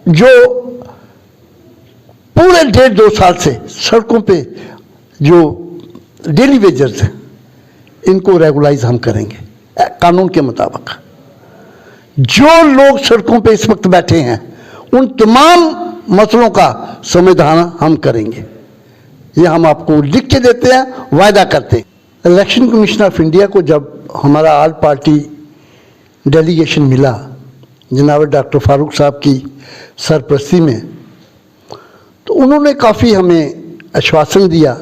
जो पूरे 1.5-2 साल से सड़कों पे जो डेली वेजर्स हैं, इनको रेगुलाइज हम करेंगे कानून के मुताबिक। जो लोग सड़कों पे इस वक्त बैठे हैं, उन तमाम मसलों का समाधान हम करेंगे। ये हम आपको लिख के देते हैं, वायदा करते हैं। इलेक्शन कमीशन ऑफ इंडिया को जब हमारा ऑल पार्टी डेलीगेशन मिला जनाब डॉक्टर फारूक साहब की सरपरस्ती में, तो उन्होंने काफ़ी हमें आश्वासन दिया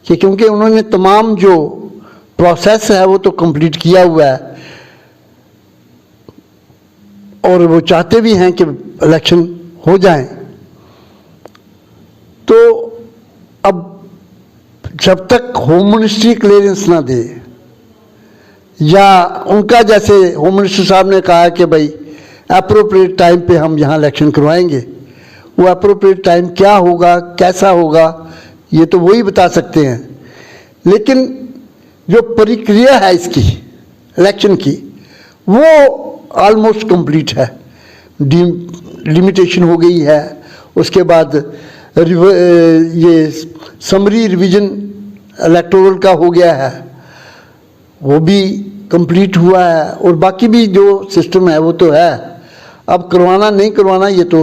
कि क्योंकि उन्होंने तमाम जो प्रोसेस है वो तो कंप्लीट किया हुआ है और वो चाहते भी हैं कि इलेक्शन हो जाए, तो अब जब तक होम मिनिस्ट्री क्लियरेंस ना दे, या उनका जैसे होम मिनिस्टर साहब ने कहा कि भाई अप्रोप्रिएट टाइम पे हम यहाँ इलेक्शन करवाएंगे, वो अप्रोप्रिएट टाइम क्या होगा, कैसा होगा, ये तो वही बता सकते हैं। लेकिन जो प्रक्रिया है इसकी इलेक्शन की, वो ऑलमोस्ट कंप्लीट है। लिमिटेशन हो गई है, उसके बाद ये समरी रिवीजन इलेक्टोरल का हो गया है, वो भी कंप्लीट हुआ है, और बाकी भी जो सिस्टम है वो तो है। अब करवाना नहीं करवाना ये तो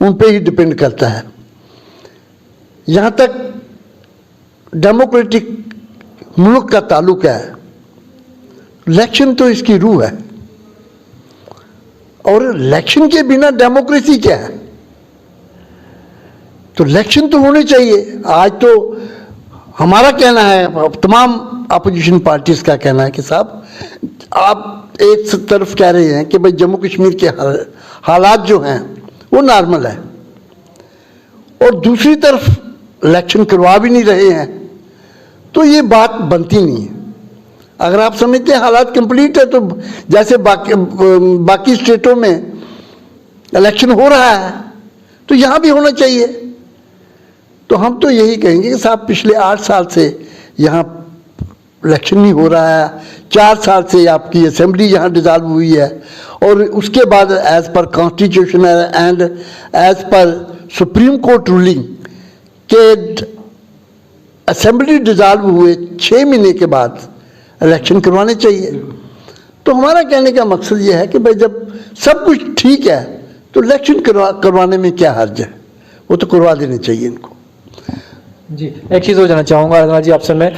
उन पे ही डिपेंड करता है। जहाँ तक डेमोक्रेटिक मुल्क का ताल्लुक है, इलेक्शन तो इसकी रूह है, और इलेक्शन के बिना डेमोक्रेसी क्या है? तो इलेक्शन तो होने चाहिए। आज तो हमारा कहना है, तमाम अपोजिशन पार्टीज का कहना है कि साहब आप एक तरफ कह रहे हैं कि भाई जम्मू कश्मीर के हालात जो हैं वो नॉर्मल है, और दूसरी तरफ इलेक्शन करवा भी नहीं रहे हैं, तो ये बात बनती नहीं है। अगर आप समझते हैं हालात कंप्लीट है, तो जैसे बाकी स्टेटों में इलेक्शन हो रहा है तो यहाँ भी होना चाहिए। तो हम तो यही कहेंगे कि साहब पिछले 8 साल से यहाँ इलेक्शन नहीं हो रहा है, 4 साल से आपकी असेंबली यहाँ डिज़ाल्व हुई है, और उसके बाद as per constitution and as per supreme court ruling के असेंबली डिज़ाल्व हुए 6 महीने के बाद इलेक्शन करवाने चाहिए। तो हमारा कहने का मकसद ये है कि भाई जब सब कुछ ठीक है तो इलेक्शन करवाने में क्या हर्ज है, वो तो करवा देने चाहिए इनको। जी, एक चीज़ और जानना चाहूँगा रंजना जी आपसे मैं,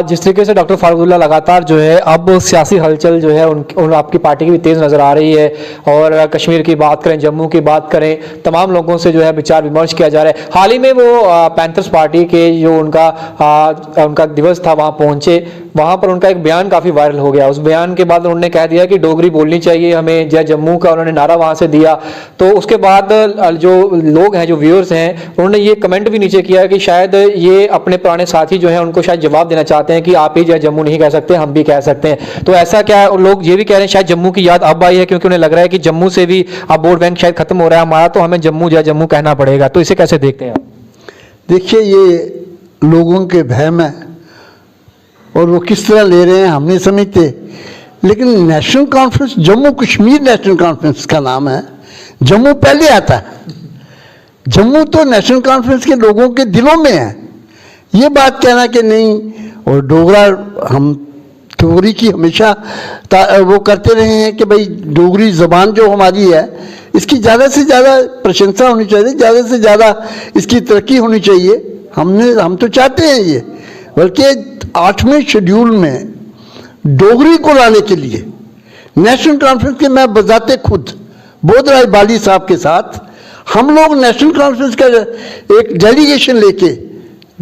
जिस तरीके से डॉक्टर फारूकुल्लाह लगातार जो है अब सियासी हलचल जो है उन आपकी पार्टी की भी तेज़ नज़र आ रही है, और कश्मीर की बात करें, जम्मू की बात करें, तमाम लोगों से जो है विचार विमर्श किया जा रहा है। हाल ही में वो पैंथर्स पार्टी के जो उनका दिवस था वहाँ पहुँचे, वहाँ पर उनका एक बयान काफ़ी वायरल हो गया। उस बयान के बाद उन्होंने कह दिया कि डोगरी बोलनी चाहिए हमें, जय जम्मू का उन्होंने नारा वहाँ से दिया। तो उसके बाद जो लोग हैं, जो व्यूअर्स हैं, उन्होंने ये कमेंट भी नीचे किया कि शायद ये अपने पुराने साथी जो हैं उनको शायद जवाब देना चाहते हैं कि आप ही जय जम्मू नहीं कह सकते, हम भी कह सकते हैं। तो ऐसा क्या, लोग ये भी कह रहे हैं शायद जम्मू की याद अब आई है, क्योंकि उन्हें लग रहा है कि जम्मू से भी अब वोट बैंक शायद खत्म हो रहा है हमारा, तो हमें जम्मू जय जम्मू कहना पड़ेगा। तो इसे कैसे देखते हैं आप? देखिए, ये लोगों के वहम है और वो किस तरह ले रहे हैं हम नहीं समझते, लेकिन national conference Jammu Kashmir national conference का नाम है। जम्मू पहले आता है, जम्मू तो नेशनल कॉन्फ्रेंस के लोगों के दिलों में है। ये बात कहना कि नहीं, और डोगरा, हम डोगरी की हमेशा वो करते रहे हैं कि भाई डोगरी ज़बान जो हमारी है इसकी ज़्यादा से ज़्यादा प्रशंसा होनी चाहिए, ज़्यादा से ज़्यादा इसकी तरक्की होनी चाहिए। हम तो चाहते हैं ये, बल्कि 8वें शेड्यूल में डोगरी को लाने के लिए नेशनल कॉन्फ्रेंस के मैं बजाते खुद बोधराज बाली साहब के साथ हम लोग नेशनल कॉन्फ्रेंस का एक डेलीगेशन लेके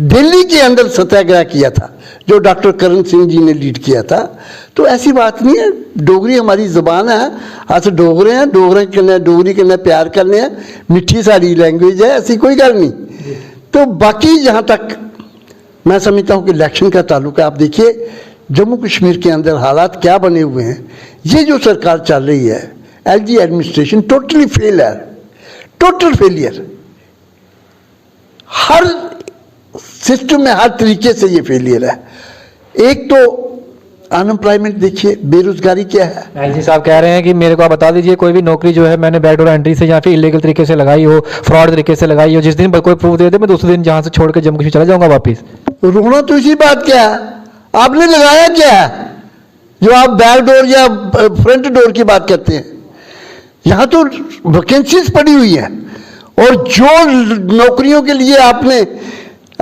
दिल्ली के अंदर सत्याग्रह किया था, जो डॉक्टर करण सिंह जी ने लीड किया था। तो ऐसी बात नहीं है, डोगरी हमारी ज़बान है, अस डोगरे हैं, डोगरी कन्नै प्यार करने हैं, मिठी साड़ी लैंग्वेज है, ऐसी कोई गल नहीं। तो बाकी जहाँ तक मैं समझता हूँ कि इलेक्शन का ताल्लुक है, आप देखिए जम्मू कश्मीर के अंदर हालात क्या बने हुए हैं। ये जो सरकार चल रही है, एलजी एडमिनिस्ट्रेशन टोटली फेल है, टोटल फेलियर, हर सिस्टम में हर तरीके से ये फेलियर है। एक तो अनएम्प्लॉयमेंट देखिए, बेरोजगारी क्या है। एलजी साहब कह रहे हैं कि मेरे को आप बता दीजिए कोई भी नौकरी जो है मैंने बैकडोर एंट्री से या फिर इलीगल तरीके से लगाई हो, फ्रॉड तरीके से लगाई हो, जिस दिन कोई प्रूफ दे दे मैं दूसरे दिन जहां से छोड़ के जम्मू कश्मीर चला जाऊंगा वापिस। रोना तो इसी बात क्या है, आपने लगाया क्या है जो आप बैक डोर या फ्रंट डोर की बात करते हैं। यहाँ तो वैकेंसीज पड़ी हुई है, और जो नौकरियों के लिए आपने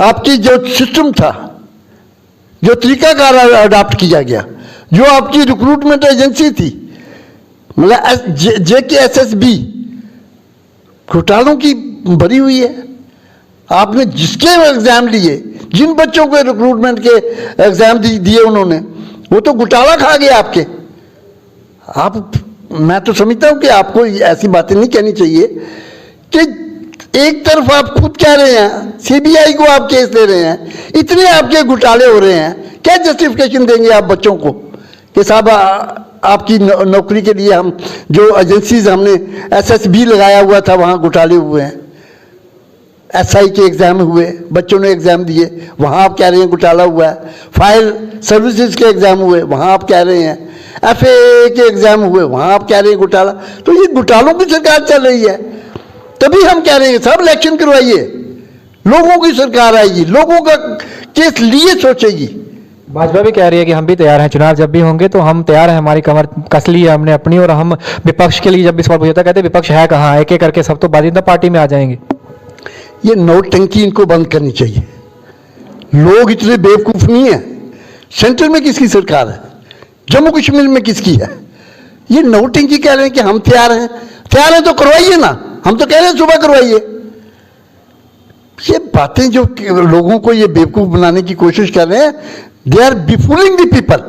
आपकी जो सिस्टम था, जो तरीकाकार अडॉप्ट किया गया, जो आपकी रिक्रूटमेंट एजेंसी थी, मतलब JKSSB घोटालों की भरी हुई है। आपने जिसके एग्जाम लिए, जिन बच्चों को रिक्रूटमेंट के एग्जाम दिए उन्होंने, वो तो घोटाला खा गए आपके। मैं तो समझता हूं कि आपको ऐसी बातें नहीं कहनी चाहिए कि एक तरफ आप खुद कह रहे हैं, CBI को आप केस दे रहे हैं, इतने आपके घोटाले हो रहे हैं, क्या जस्टिफिकेशन देंगे आप बच्चों को कि साहब आपकी नौकरी के लिए हम जो एजेंसीज हमने SSB लगाया हुआ था वहाँ घोटाले हुए हैं। SI के एग्ज़ाम हुए, बच्चों ने एग्ज़ाम दिए, वहाँ आप कह रहे हैं घोटाला हुआ है। फायर सर्विसेज के एग्ज़ाम हुए, वहाँ आप कह रहे हैं। FAA के एग्ज़ाम हुए, वहाँ आप कह रहे हैं घोटाला। तो ये घोटालों की सरकार चल रही है। तभी हम कह रहे हैं सब इलेक्शन करवाइए, लोगों की सरकार आएगी, लोगों का केस लिए सोचेगी। भाजपा भी कह रही है कि हम भी तैयार हैं, चुनाव जब भी होंगे तो हम तैयार हैं, हमारी कमर कस ली है हमने अपनी, और हम विपक्ष के लिए जब भी सवाल पूछा कहते विपक्ष है कहाँ, एक एक करके सब तो बाजिंदा पार्टी में आ जाएंगे। ये नोटंकी इनको बंद करनी चाहिए। लोग इतने बेवकूफ नहीं है। सेंटर में किसकी सरकार है, जम्मू कश्मीर में किसकी है। ये नोटंकी कह रहे हैं कि हम तैयार हैं। तैयार हैं तो करवाइए ना, हम तो कह रहे हैं सुबह करवाइए। ये बातें जो लोगों को ये बेवकूफ बनाने की कोशिश कर रहे हैं, दे आर बिफूलिंग द पीपल।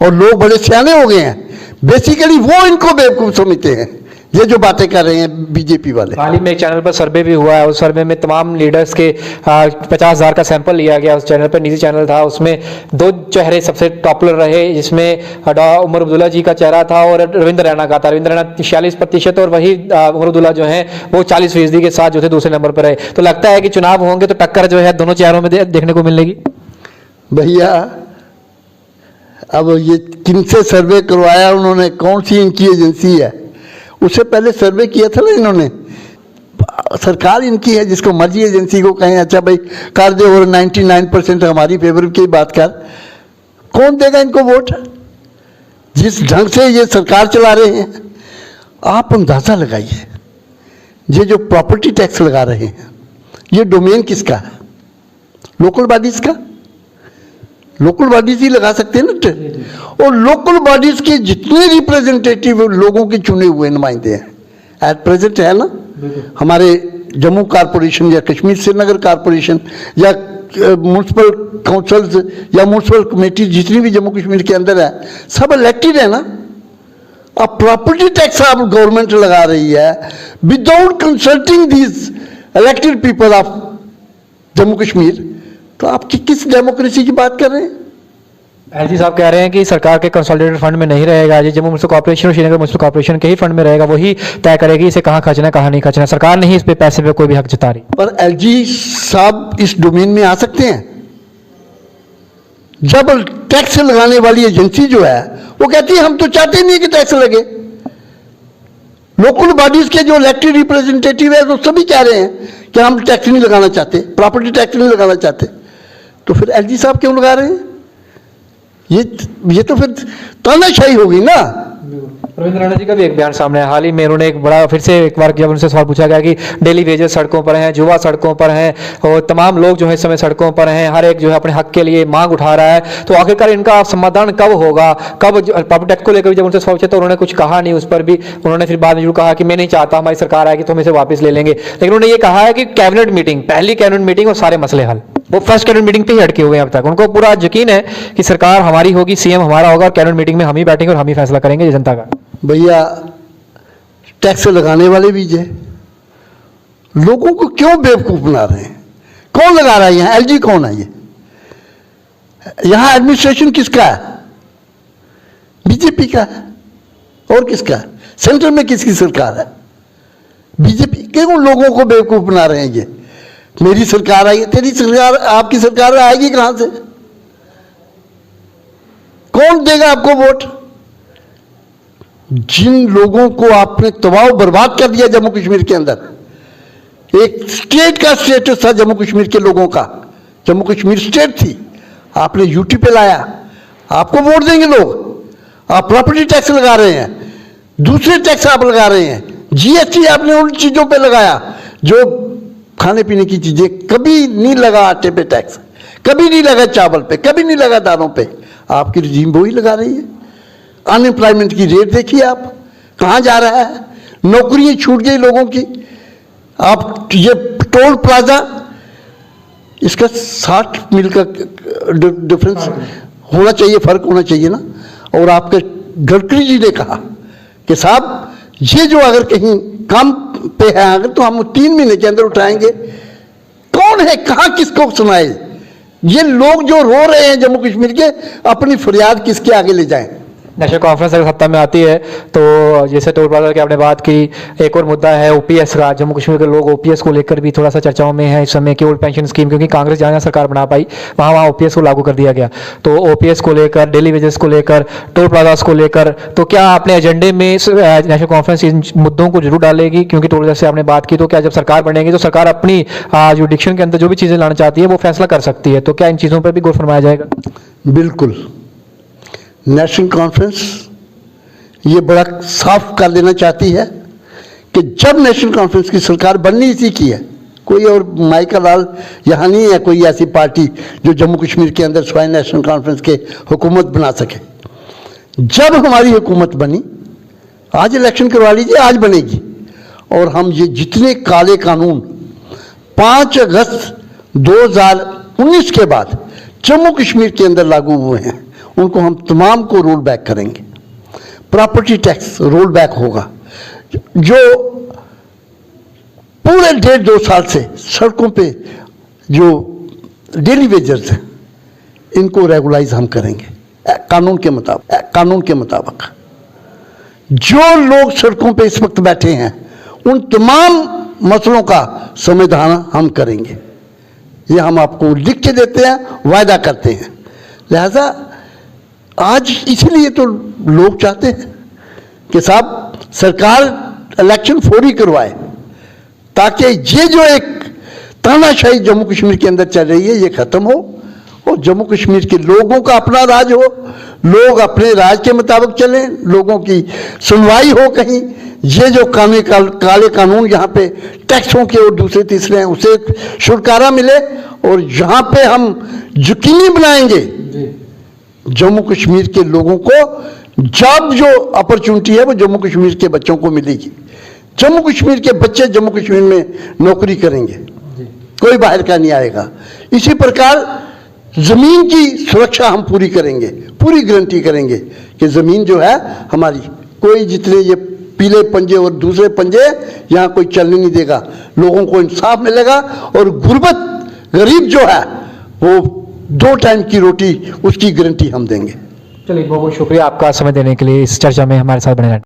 और लोग बड़े सियाने हो गए हैं, बेसिकली वो इनको बेवकूफ समझते हैं, ये जो बातें कर रहे हैं बीजेपी वाले। हाल ही में एक चैनल पर सर्वे भी हुआ है, उस सर्वे में तमाम लीडर्स के 50,000 का सैंपल लिया गया। उस चैनल पर निजी चैनल था, उसमें 2 चेहरे सबसे पॉपुलर रहे, जिसमें उमर अब्दुल्ला जी का चेहरा था और रविंद्र रैना का था। रविंद्र रैना 46% और वही उमर अब्दुल्ला जो है वो 40% के साथ जो थे दूसरे नंबर पर रहे। तो लगता है कि चुनाव होंगे तो टक्कर जो है दोनों चेहरों में देखने को मिलेगी। भैया अब ये किनसे सर्वे करवाया उन्होंने, कौन सी इनकी एजेंसी है, उससे पहले सर्वे किया था ना इन्होंने। सरकार इनकी है, जिसको मर्जी एजेंसी को कहें अच्छा भाई कर दे और 99% हमारी फेवर की बात कर, कौन देगा इनको वोट। जिस ढंग से ये सरकार चला रहे हैं, आप अंदाजा लगाइए। ये जो प्रॉपर्टी टैक्स लगा रहे हैं, ये डोमेन किसका है, लोकल बॉडीज का। लोकल बॉडीज ही लगा सकते हैं ना। और लोकल बॉडीज के जितने रिप्रेजेंटेटिव लोगों के चुने हुए नुमाइंदे हैं एट प्रेजेंट है ना, हमारे जम्मू कारपोरेशन या कश्मीर श्रीनगर कारपोरेशन या म्यूनसिपल काउंसिल्स या म्यूनसिपल कमेटी जितनी भी जम्मू कश्मीर के अंदर है, सब इलेक्टेड है ना। अब प्रॉपर्टी टैक्स आप गवर्नमेंट लगा रही है without consulting these elected people of Jammu Kashmir, तो आप किस डेमोक्रेसी की बात कर रहे हैं। एलजी साहब कह रहे हैं कि सरकार के कंसोलिडेटेड फंड में नहीं रहेगा, ये जम्मू म्यूनिसिपल कॉर्पोरेशन और श्रीनगर म्यूनिसिपल कॉर्पोरेशन के ही फंड में रहेगा, वही तय करेगी इसे कहाँ खर्चना है कहाँ नहीं खर्चना। सरकार नहीं इस पे पैसे पे कोई भी हक जता रही। पर एलजी साहब इस डोमेन में आ सकते हैं। जब टैक्स लगाने वाली एजेंसी जो है वो कहती है हम तो चाहते नहीं कि टैक्स लगे। लोकल बॉडीज के जो इलेक्टेड रिप्रेजेंटेटिव है वो सभी कह रहे हैं कि हम टैक्स नहीं लगाना चाहते, प्रॉपर्टी टैक्स नहीं लगाना चाहते, तो फिर एलजी साहब क्यों लगा रहे हैं। ये तो फिर तानाशाही होगी ना। रविंद्र रैना जी का भी एक बयान सामने है। हाल ही में उन्होंने एक बड़ा फिर से एक बार जब उनसे सवाल पूछा गया कि डेली वेजेस सड़कों पर हैं, युवा सड़कों पर हैं और तमाम लोग जो है इस समय सड़कों पर हैं, हर एक जो है अपने हक के लिए मांग उठा रहा है, तो आखिरकार इनका समाधान कब होगा, कब। प्रॉपर्टी टैक्स को लेकर भी जब उनसे सवाल पूछा तो उन्होंने कुछ कहा नहीं, उस पर भी उन्होंने फिर बाद में जरूर कहा कि मैं नहीं चाहता हमारी सरकार आएगी तो हम इसे वापस ले लेंगे, लेकिन उन्होंने ये कहा है कि कैबिनेट मीटिंग, पहली कैबिनेट मीटिंग और सारे मसले हल। वो फर्स्ट कैबिनेट मीटिंग पे ही अटके हुए हैं अब तक। उनको पूरा यकीन है कि सरकार हमारी होगी, सीएम हमारा होगा और कैबिनेट मीटिंग में हम ही बैठेंगे और हम ही फैसला करेंगे जनता का। भैया टैक्स लगाने वाले भी जे लोगों को क्यों बेवकूफ बना रहे हैं। कौन लगा रहा है यहाँ, एलजी कौन है ये, यहाँ एडमिनिस्ट्रेशन किसका है, बीजेपी का है और किसका है, सेंटर में किसकी सरकार है, बीजेपी। क्यों लोगों को बेवकूफ बना रहे हैं ये। मेरी सरकार आई, तेरी सरकार, आपकी सरकार आएगी कहां से, कौन देगा आपको वोट? जिन लोगों को आपने तबाह बर्बाद कर दिया जम्मू कश्मीर के अंदर, एक स्टेट का स्टेटस था जम्मू कश्मीर के लोगों का, जम्मू कश्मीर स्टेट थी, आपने यूटी पे लाया, आपको वोट देंगे लोग? आप प्रॉपर्टी टैक्स लगा रहे हैं, दूसरे टैक्स आप लगा रहे हैं, जीएसटी आपने उन चीजों पे लगाया जो खाने पीने की चीजें, कभी नहीं लगा आटे पे टैक्स, कभी नहीं लगा चावल पे, कभी नहीं लगा दालों पे, आपकी रजीम वही लगा रही है। अनएम्प्लॉयमेंट की रेट देखिए आप कहाँ जा रहा है, नौकरियां छूट गई लोगों की। आप ये टोल प्लाजा, इसका 60 मील का डिफरेंस होना चाहिए, फर्क होना चाहिए ना। और आपके गडकरी जी ने कहा कि साहब ये जो अगर कहीं काम पे है अगर तो हम 3 महीने के अंदर उठाएंगे। कौन है, कहाँ किसको सुनाए? ये लोग जो रो रहे हैं जम्मू कश्मीर के, अपनी फरियाद किसके आगे ले जाएं? नेशनल कॉन्फ्रेंस अगर सत्ता में आती है तो जैसे टोल प्लाजा की आपने बात की, एक और मुद्दा है ओपीएस का। जम्मू कश्मीर के लोग ओपीएस को लेकर भी थोड़ा सा चर्चाओं में है इस समय की, ओल्ड पेंशन स्कीम, क्योंकि कांग्रेस जहाँ सरकार बना पाई वहाँ ओपीएस को लागू कर दिया गया। तो ओपीएस को लेकर, डेली वेजेस को लेकर, टोल प्लाजास को लेकर, तो क्या आपने एजेंडे में नेशनल कॉन्फ्रेंस इन मुद्दों को जरूर डालेगी? क्योंकि टोल जैसे आपने बात की, तो क्या जब सरकार बनेगी तो सरकार अपनी जुडिक्शन के अंदर जो भी चीज़ें लाना चाहती है वो फैसला कर सकती है, तो क्या इन चीज़ों पर भी गौर फरमाया जाएगा? बिल्कुल। नेशनल कॉन्फ्रेंस ये बड़ा साफ कर देना चाहती है कि जब नेशनल कॉन्फ्रेंस की सरकार बननी इसी की है, कोई और माइका लाल यहाँ नहीं है कोई ऐसी पार्टी जो जम्मू कश्मीर के अंदर स्वयं नेशनल कॉन्फ्रेंस के हुकूमत बना सके। जब हमारी हुकूमत बनी, आज इलेक्शन करवा लीजिए, आज बनेगी, और हम ये जितने काले कानून 5 अगस्त 2019 के बाद जम्मू कश्मीर के अंदर लागू हुए हैं उनको हम तमाम को रोल बैक करेंगे। प्रॉपर्टी टैक्स रोल बैक होगा, जो पूरे 1.5-2 साल से सड़कों पे जो डेली वेजर्स हैं इनको रेगुलाइज हम करेंगे कानून के मुताबिक। जो लोग सड़कों पे इस वक्त बैठे हैं उन तमाम मसलों का समाधान हम करेंगे। ये हम आपको लिख के देते हैं, वायदा करते हैं। लिहाजा आज इसीलिए तो लोग चाहते हैं कि साहब सरकार इलेक्शन फौरी करवाए, ताकि ये जो एक तानाशाही जम्मू कश्मीर के अंदर चल रही है ये खत्म हो और जम्मू कश्मीर के लोगों का अपना राज हो, लोग अपने राज के मुताबिक चलें, लोगों की सुनवाई हो। कहीं ये जो काले कानून यहाँ पे टैक्सों के और दूसरे तीसरे हैं उसे छुटकारा मिले, और यहाँ पे हम यकीनी बनाएंगे जम्मू कश्मीर के लोगों को जॉब जो अपॉर्चुनिटी है वो जम्मू कश्मीर के बच्चों को मिलेगी। जम्मू कश्मीर के बच्चे जम्मू कश्मीर में नौकरी करेंगे, कोई बाहर का नहीं आएगा। इसी प्रकार जमीन की सुरक्षा हम पूरी करेंगे, पूरी गारंटी करेंगे कि जमीन जो है हमारी, कोई जितने ये पीले पंजे और दूसरे पंजे यहाँ कोई चलने नहीं देगा, लोगों को इंसाफ मिलेगा। और गुर्बत गरीब जो है वो 2 टाइम की रोटी उसकी गारंटी हम देंगे। चलिए बहुत बहुत शुक्रिया आपका समय देने के लिए, इस चर्चा में हमारे साथ बने रहने।